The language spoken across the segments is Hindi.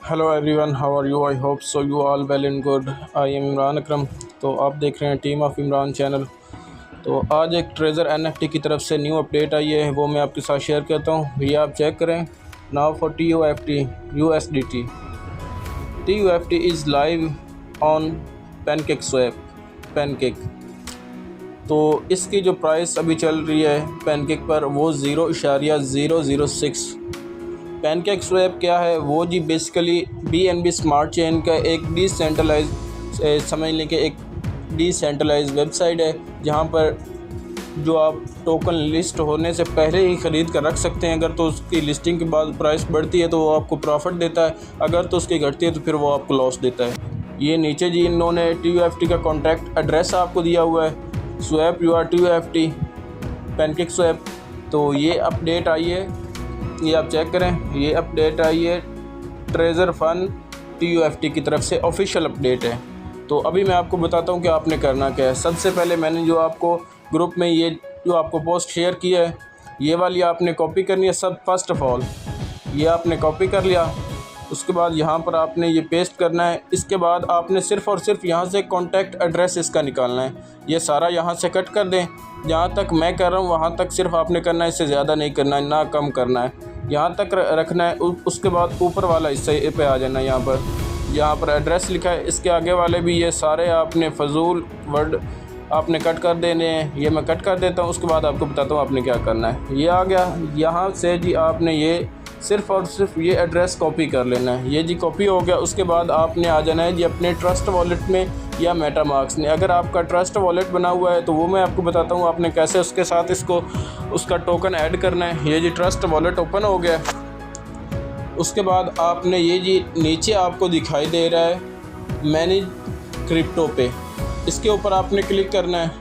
Hello everyone, how are you? I hope so you all well and good. I am Imran Akram. तो आप देख रहे हैं टीम ऑफ इमरान चैनल। तो आज एक ट्रेजर एनएफटी की तरफ से न्यू अपडेट आई है, वो मैं आपके साथ शेयर करता हूँ। ये आप चेक करें। Now for TUFT USDT, TUFT is live on pancake swap pancake. तो इसकी जो प्राइस अभी चल रही है पैनकेक पर वो 0.006। पैनकेक स्वैप क्या है? वो जी बेसिकली BNB स्मार्ट चेन का एक डिसेंट्रलाइज समझ लें कि एक डिसेंट्रलाइज वेबसाइट है, जहां पर जो आप टोकन लिस्ट होने से पहले ही ख़रीद कर रख सकते हैं। अगर तो उसकी लिस्टिंग के बाद प्राइस बढ़ती है तो वो आपको प्रॉफिट देता है, अगर तो उसकी घटती है तो फिर वो आपको लॉस देता है। ये नीचे जी इन्होंने TUFT का कॉन्टैक्ट एड्रेस आपको दिया हुआ है, swap UR TUFT pancake swap. तो ये अपडेट आई है, ये आप चेक करें। ये अपडेट आई है ट्रेजर फन TUFT की तरफ से, ऑफिशियल अपडेट है। तो अभी मैं आपको बताता हूँ कि आपने करना क्या है। सबसे पहले मैंने जो आपको ग्रुप में ये जो आपको पोस्ट शेयर किया है, ये वाली आपने कॉपी करनी है। सब फर्स्ट ऑफ ऑल ये आपने कॉपी कर लिया। उसके बाद यहाँ पर आपने ये पेस्ट करना है। इसके बाद आपने सिर्फ़ और सिर्फ यहाँ से कॉन्टैक्ट एड्रेस इसका निकालना है। ये सारा यहाँ से कट कर दें। जहाँ तक मैं कर रहा हूँ वहाँ तक सिर्फ आपने करना है, इससे ज़्यादा नहीं करना है, ना कम करना है, यहाँ तक रखना है। उसके बाद ऊपर वाला हिस्से पे आ जाना है। यहाँ पर एड्रेस लिखा है, इसके आगे वाले भी ये सारे आपने फजूल वर्ड आपने कट कर देने हैं। ये मैं कट कर देता हूँ। उसके बाद आपको बताता हूँ आपने क्या करना है। ये आ गया। यहाँ से जी आपने ये सिर्फ़ और सिर्फ ये एड्रेस कॉपी कर लेना है। ये जी कॉपी हो गया। उसके बाद आपने आ जाना है जी अपने ट्रस्ट वॉलेट में या मेटामार्क्स में। अगर आपका ट्रस्ट वॉलेट बना हुआ है तो वो मैं आपको बताता हूँ आपने कैसे उसके साथ उसका टोकन ऐड करना है। ये जी ट्रस्ट वॉलेट ओपन हो गया। उसके बाद आपने ये जी नीचे आपको दिखाई दे रहा है मैनेज क्रिप्टो पे, इसके ऊपर आपने क्लिक करना है।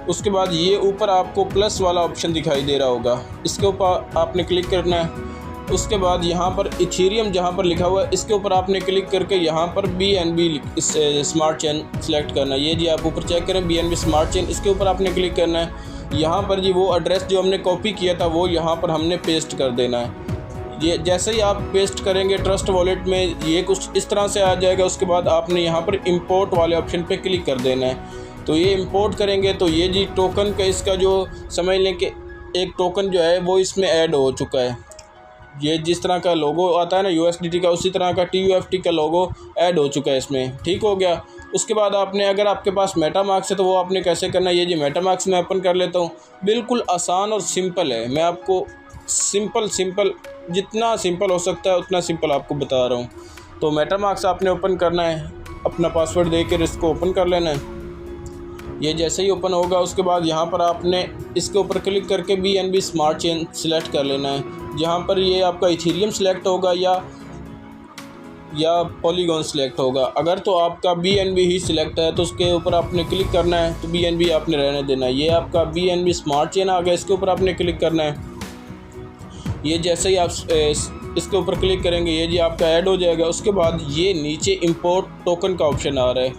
उसके बाद ये ऊपर आपको प्लस वाला ऑप्शन दिखाई दे रहा होगा, इसके ऊपर आपने क्लिक करना है। उसके बाद यहाँ पर इथेरियम जहाँ पर लिखा हुआ है, इसके ऊपर आपने क्लिक करके यहाँ पर BNB स्मार्ट चेन सेलेक्ट करना है। ये जी आप ऊपर चेक करें BNB स्मार्ट चेन, इसके ऊपर आपने क्लिक करना है। यहाँ पर जी वो एड्रेस जो हमने कॉपी किया था वो यहाँ पर हमने पेस्ट कर देना है। ये जैसे ही आप पेस्ट करेंगे ट्रस्ट वॉलेट में ये कुछ इस तरह से आ जाएगा। उसके बाद आपने यहाँ पर इंपोर्ट वाले ऑप्शन पे क्लिक कर देना है। तो ये इंपोर्ट करेंगे तो ये जी टोकन का इसका जो समझ लें कि एक टोकन जो है वो इसमें ऐड हो चुका है। ये जिस तरह का लोगो आता है ना USDT का, उसी तरह का TUFT का लोगो ऐड हो चुका है इसमें। ठीक हो गया। उसके बाद आपने अगर आपके पास मेटामार्क्स है तो वो आपने कैसे करना है। ये जी मेटामार्क्स मैं ओपन कर लेता हूँ। बिल्कुल आसान और सिंपल है। मैं आपको सिंपल जितना सिंपल हो सकता है उतना सिंपल आपको बता रहा हूँ। तो मेटामार्क्स आपने ओपन करना है, अपना पासवर्ड देकर इसको ओपन कर लेना है। ये जैसे ही ओपन होगा उसके बाद यहाँ पर आपने इसके ऊपर क्लिक करके BNB स्मार्ट चेन सेलेक्ट कर लेना है। जहाँ पर ये आपका इथेरियम सेलेक्ट होगा या पॉलीगॉन सेलेक्ट होगा। अगर तो आपका BNB ही सिलेक्ट है तो उसके ऊपर आपने क्लिक करना है, तो BNB आपने रहने देना है। ये आपका BNB स्मार्ट चेन आ गया, इसके ऊपर आपने क्लिक करना है। ये जैसे ही आप इसके ऊपर क्लिक करेंगे ये जी आपका ऐड हो जाएगा। उसके बाद ये नीचे इंपोर्ट टोकन का ऑप्शन आ रहा है।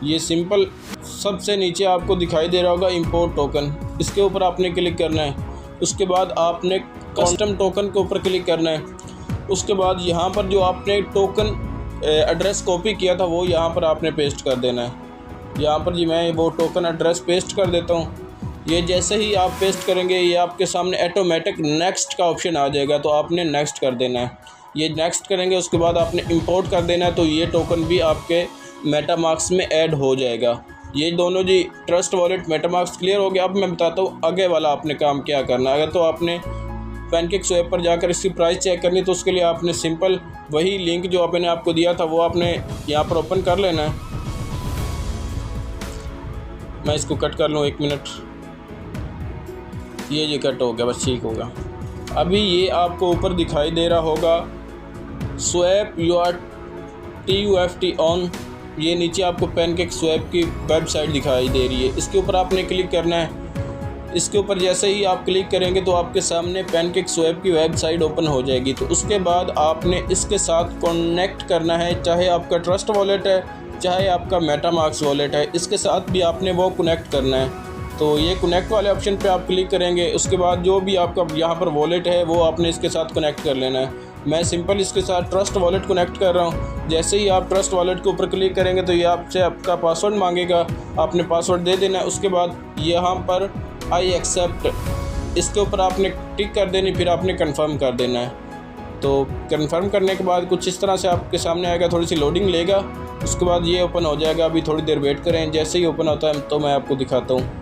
ये सिंपल सबसे नीचे आपको दिखाई दे रहा होगा इंपोर्ट टोकन, इसके ऊपर आपने क्लिक करना है। उसके बाद आपने कस्टम टोकन के ऊपर क्लिक करना है। उसके बाद यहाँ पर जो आपने टोकन एड्रेस कॉपी किया था वो यहाँ पर आपने पेस्ट कर देना है। यहाँ पर जी मैं वो टोकन एड्रेस पेस्ट कर देता हूँ। ये जैसे ही आप पेस्ट करेंगे ये आपके सामने ऑटोमेटिक नेक्स्ट का ऑप्शन आ जाएगा, तो आपने नेक्स्ट कर देना है। ये नेक्स्ट करेंगे उसके बाद आपने इंपोर्ट कर देना है, तो ये टोकन भी आपके मेटामार्क्स में ऐड हो जाएगा। ये दोनों जी ट्रस्ट वॉलेट मेटामार्क्स क्लियर हो गया। अब मैं बताता हूँ आगे वाला आपने काम क्या करना है। अगर तो आपने पैनकेक स्वैप पर जाकर इसकी प्राइस चेक करनी तो उसके लिए आपने सिंपल वही लिंक जो मैंने आपको दिया था वो आपने यहाँ पर ओपन कर लेना है। मैं इसको कट कर लूँ 1 मिनट। ये जी कट हो गया, बस ठीक होगा। अभी ये आपको ऊपर दिखाई दे रहा होगा स्वैप UR TUFT ऑन। ये नीचे आपको पैनकेक स्वैप की वेबसाइट दिखाई दे रही है, इसके ऊपर आपने क्लिक करना है। इसके ऊपर जैसे ही आप क्लिक करेंगे तो आपके सामने पैनकेक स्वैप की वेबसाइट ओपन हो जाएगी। तो उसके बाद आपने इसके साथ कनेक्ट करना है, चाहे आपका ट्रस्ट वॉलेट है चाहे आपका मेटामार्क्स वॉलेट है, इसके साथ भी आपने वो कनेक्ट करना है। तो ये कनेक्ट वाले ऑप्शन पे आप क्लिक करेंगे। उसके बाद जो भी आपका यहाँ पर वॉलेट है वो आपने इसके साथ कनेक्ट कर लेना है। मैं सिंपल इसके साथ ट्रस्ट वॉलेट कनेक्ट कर रहा हूँ। जैसे ही आप ट्रस्ट वॉलेट के ऊपर क्लिक करेंगे तो ये आपसे आपका पासवर्ड मांगेगा, आपने पासवर्ड दे देना है। उसके बाद यहाँ पर आई एक्सेप्ट इसके ऊपर आपने टिक कर देनी, फिर आपने कंफर्म कर देना है। तो कंफर्म करने के बाद कुछ इस तरह से आपके सामने आएगा, थोड़ी सी लोडिंग लेगा, उसके बाद ये ओपन हो जाएगा। अभी थोड़ी देर वेट करें, जैसे ही ओपन होता है तो मैं आपको दिखाता हूँ।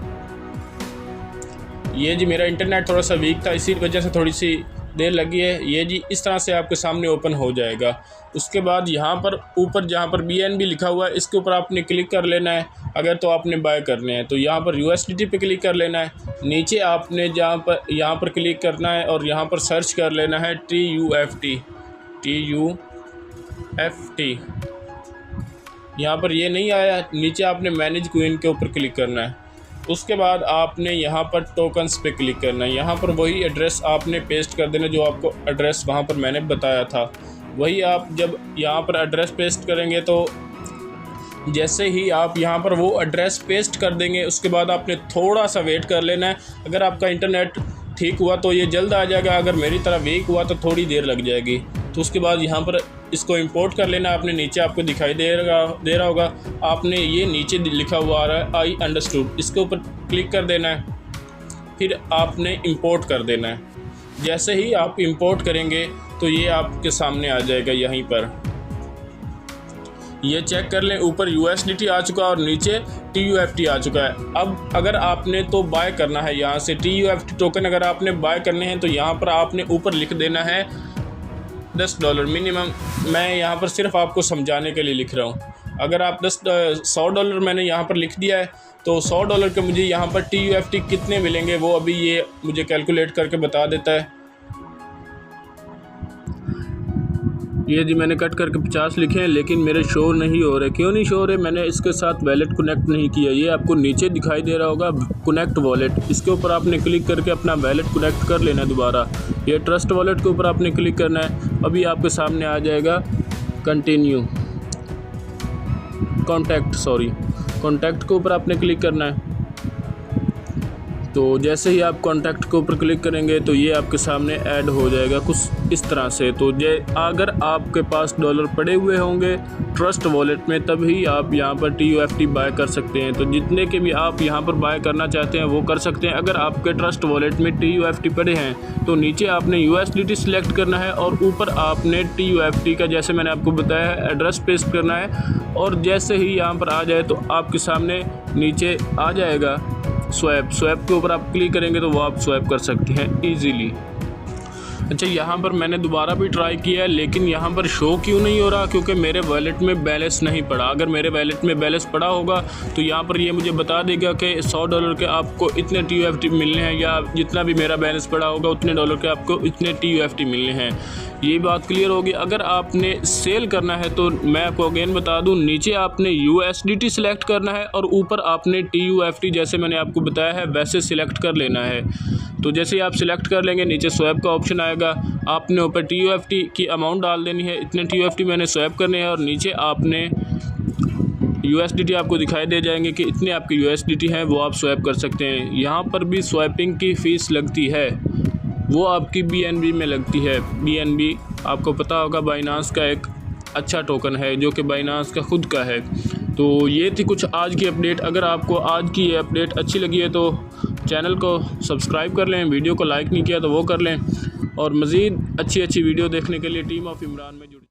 ये जी मेरा इंटरनेट थोड़ा सा वीक था, इसी वजह से थोड़ी सी देर लगी है। ये जी इस तरह से आपके सामने ओपन हो जाएगा। उसके बाद यहाँ पर ऊपर जहाँ पर BNB लिखा हुआ है इसके ऊपर आपने क्लिक कर लेना है। अगर तो आपने बाय करने हैं तो यहाँ पर USDT पे क्लिक कर लेना है। नीचे आपने यहाँ पर क्लिक करना है और यहाँ पर सर्च कर लेना है TUFT। यहाँ पर ये नहीं आया, नीचे आपने मैनेज क्वीन के ऊपर क्लिक करना है। उसके बाद आपने यहाँ पर टोकन्स पे क्लिक करना है। यहाँ पर वही एड्रेस आपने पेस्ट कर देना जो आपको एड्रेस वहाँ पर मैंने बताया था। वही आप जब यहाँ पर एड्रेस पेस्ट करेंगे तो जैसे ही आप यहाँ पर वो एड्रेस पेस्ट कर देंगे उसके बाद आपने थोड़ा सा वेट कर लेना है। अगर आपका इंटरनेट ठीक हुआ तो ये जल्द आ जाएगा, अगर मेरी तरह वीक हुआ तो थोड़ी देर लग जाएगी। तो उसके बाद यहाँ पर इसको इंपोर्ट कर लेना। आपने नीचे आपको दिखाई दे रहा होगा, आपने ये नीचे लिखा हुआ आ रहा है आई अंडरस्टूड, इसके ऊपर क्लिक कर देना है, फिर आपने इंपोर्ट कर देना है। जैसे ही आप इंपोर्ट करेंगे तो ये आपके सामने आ जाएगा। यहीं पर ये चेक कर लें, ऊपर USDT आ चुका है और नीचे TUFT आ चुका है। अब अगर आपने तो बाय करना है, यहाँ से TUFT टोकन अगर आपने बाय करने हैं तो यहाँ पर आपने ऊपर लिख देना है $10 मिनिमम। मैं यहाँ पर सिर्फ आपको समझाने के लिए लिख रहा हूँ। अगर आप $100 मैंने यहाँ पर लिख दिया है तो $100 के मुझे यहाँ पर TUFT कितने मिलेंगे वो अभी ये मुझे कैलकुलेट करके बता देता है। ये जी मैंने कट करके 50 लिखे हैं, लेकिन मेरे शो नहीं हो रहे। क्यों नहीं शो हो रहे? मैंने इसके साथ वॉलेट कनेक्ट नहीं किया। ये आपको नीचे दिखाई दे रहा होगा कनेक्ट वॉलेट, इसके ऊपर आपने क्लिक करके अपना वॉलेट कनेक्ट कर लेना है दोबारा। ये ट्रस्ट वॉलेट के ऊपर आपने क्लिक करना है। अभी आपके सामने आ जाएगा कंटिन्यू कॉन्टैक्ट के ऊपर आपने क्लिक करना है। तो जैसे ही आप कॉन्टैक्ट के ऊपर क्लिक करेंगे तो ये आपके सामने ऐड हो जाएगा कुछ इस तरह से। तो ये अगर आपके पास डॉलर पड़े हुए होंगे ट्रस्ट वॉलेट में तभी आप यहाँ पर TUFT बाय कर सकते हैं। तो जितने के भी आप यहाँ पर बाय करना चाहते हैं वो कर सकते हैं। अगर आपके ट्रस्ट वॉलेट में TUFT पड़े हैं तो नीचे आपने USDT सिलेक्ट करना है और ऊपर आपने TUFT का जैसे मैंने आपको बताया है एड्रेस पेस्ट करना है। और जैसे ही यहाँ पर आ जाए तो आपके सामने नीचे आ जाएगा स्वैप के ऊपर आप क्लिक करेंगे तो वो आप स्वैप कर सकते हैं ईजीली। अच्छा, यहाँ पर मैंने दोबारा भी ट्राई किया है लेकिन यहाँ पर शो क्यों नहीं हो रहा? क्योंकि मेरे वॉलेट में बैलेंस नहीं पड़ा। अगर मेरे वॉलेट में बैलेंस पड़ा होगा तो यहाँ पर ये मुझे बता देगा कि $100 के आपको इतने TUFT मिलने हैं, या जितना भी मेरा बैलेंस पड़ा होगा उतने डॉलर के आपको इतने TUFT मिलने हैं। ये बात क्लियर होगी। अगर आपने सेल करना है तो मैं आपको अगेन बता दूं, नीचे आपने USDT सिलेक्ट करना है और ऊपर आपने TUFT जैसे मैंने आपको बताया है वैसे सिलेक्ट कर लेना है। तो जैसे ही आप सिलेक्ट कर लेंगे नीचे स्वैप का ऑप्शन आएगा, आपने ऊपर TUFT की अमाउंट डाल देनी है, इतने TUFT मैंने स्वैप करने हैं और नीचे आपने USDT आपको दिखाई दे जाएंगे कि इतने आपके USDT हैं, वो आप स्वैप कर सकते हैं। यहाँ पर भी स्वैपिंग की फ़ीस लगती है, वो आपकी BNB में लगती है। BNB आपको पता होगा बाइनांस का एक अच्छा टोकन है जो कि बाइनांस का खुद का है। तो ये थी कुछ आज की अपडेट। अगर आपको आज की ये अपडेट अच्छी लगी है तो चैनल को सब्सक्राइब कर लें, वीडियो को लाइक नहीं किया तो वो कर लें, और मज़ीद अच्छी वीडियो देखने के लिए टीम ऑफ इमरान में जुड़े।